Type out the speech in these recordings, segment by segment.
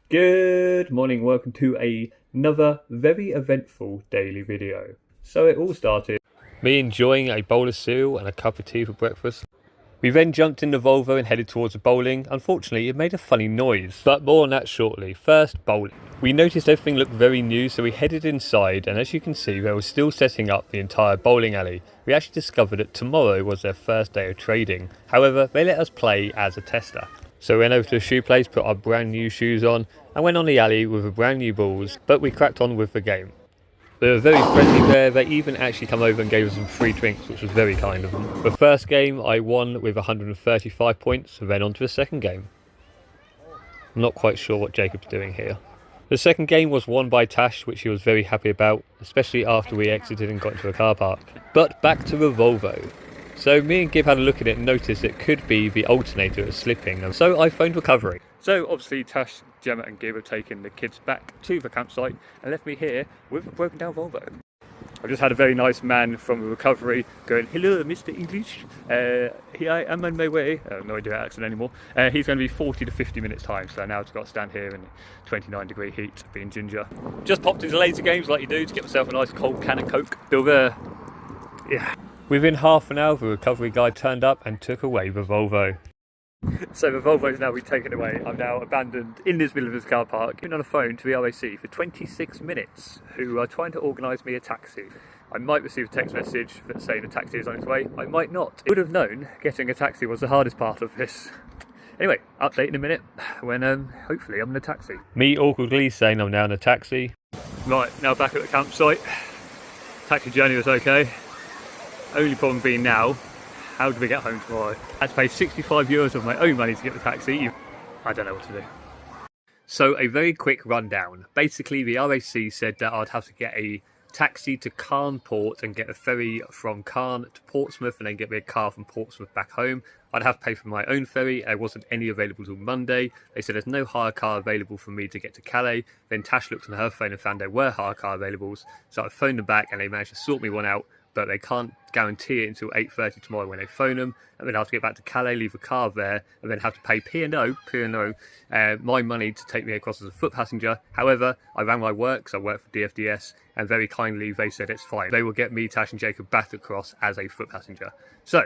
Good morning, welcome to another very eventful daily video. So it all started me enjoying a bowl of cereal and a cup of tea for breakfast. We then jumped in the Volvo and headed towards the bowling. Unfortunately, it made a funny noise, but more on that shortly. First, bowling. We noticed everything looked very new, so we headed inside, and as you can see, they were still setting up the entire bowling alley. We actually discovered that tomorrow was their first day of trading. However, they let us play as a tester. So we went over to the shoe place, put our brand new shoes on, and went on the alley with the brand new balls, but we cracked on with the game. They were very friendly there. They even actually come over and gave us some free drinks, which was very kind of them. The first game I won with 135 points, and then on to the second game. I'm not quite sure what Jacob's doing here. The second game was won by Tash, which he was very happy about, especially after we exited and got into a car park. But back to the Volvo. So me and Gib had a look at it and noticed it could be the alternator that's slipping, and so I phoned recovery. So obviously Tash, Gemma and Gib have taken the kids back to the campsite and left me here with a broken down Volvo. I've just had a very nice man from recovery going, "Hello Mr. English, here I am on my way." I have no idea accent anymore. He's going to be 40 to 50 minutes time, so now I've got to stand here in 29-degree heat being ginger. Just popped into Laser Games like you do to get myself a nice cold can of Coke. Still there. Yeah. Within half an hour, the recovery guy turned up and took away the Volvo. So the Volvo is now been taken away. I'm now abandoned in this middle of this car park. Been on the phone to the RAC for 26 minutes, who are trying to organise me a taxi. I might receive a text message that's saying a taxi is on its way. I might not. I would have known getting a taxi was the hardest part of this. Anyway, update in a minute when hopefully I'm in a taxi. Me awkwardly saying I'm now in a taxi. Right, now back at the campsite. Taxi journey was okay. Only problem being now, how do we get home tomorrow? I had to pay 65 euros of my own money to get the taxi. I don't know what to do. So a very quick rundown. Basically the RAC said that I'd have to get a taxi to Cairn Port and get a ferry from Cairn to Portsmouth and then get me a car from Portsmouth back home. I'd have to pay for my own ferry. There wasn't any available till Monday. They said there's no hire car available for me to get to Calais. Then Tash looked on her phone and found there were hire car availables. So I phoned them back and they managed to sort me one out, but they can't guarantee it until 8:30 tomorrow when they phone them, and then I have to get back to Calais, leave a car there, and then have to pay P&O, my money to take me across as a foot passenger. However, I rang my work, so I work for DFDS, and very kindly they said it's fine. They will get me, Tash and Jacob back across as a foot passenger. So,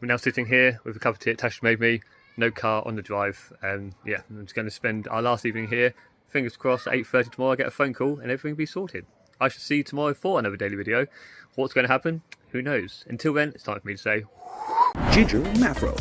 we're now sitting here with a cup of tea Tash made me, no car on the drive, and yeah, I'm just going to spend our last evening here. Fingers crossed, 8:30 tomorrow I get a phone call and everything will be sorted. I shall see you tomorrow for another daily video. What's going to happen? Who knows? Until then, it's time for me to say Ginger Macro.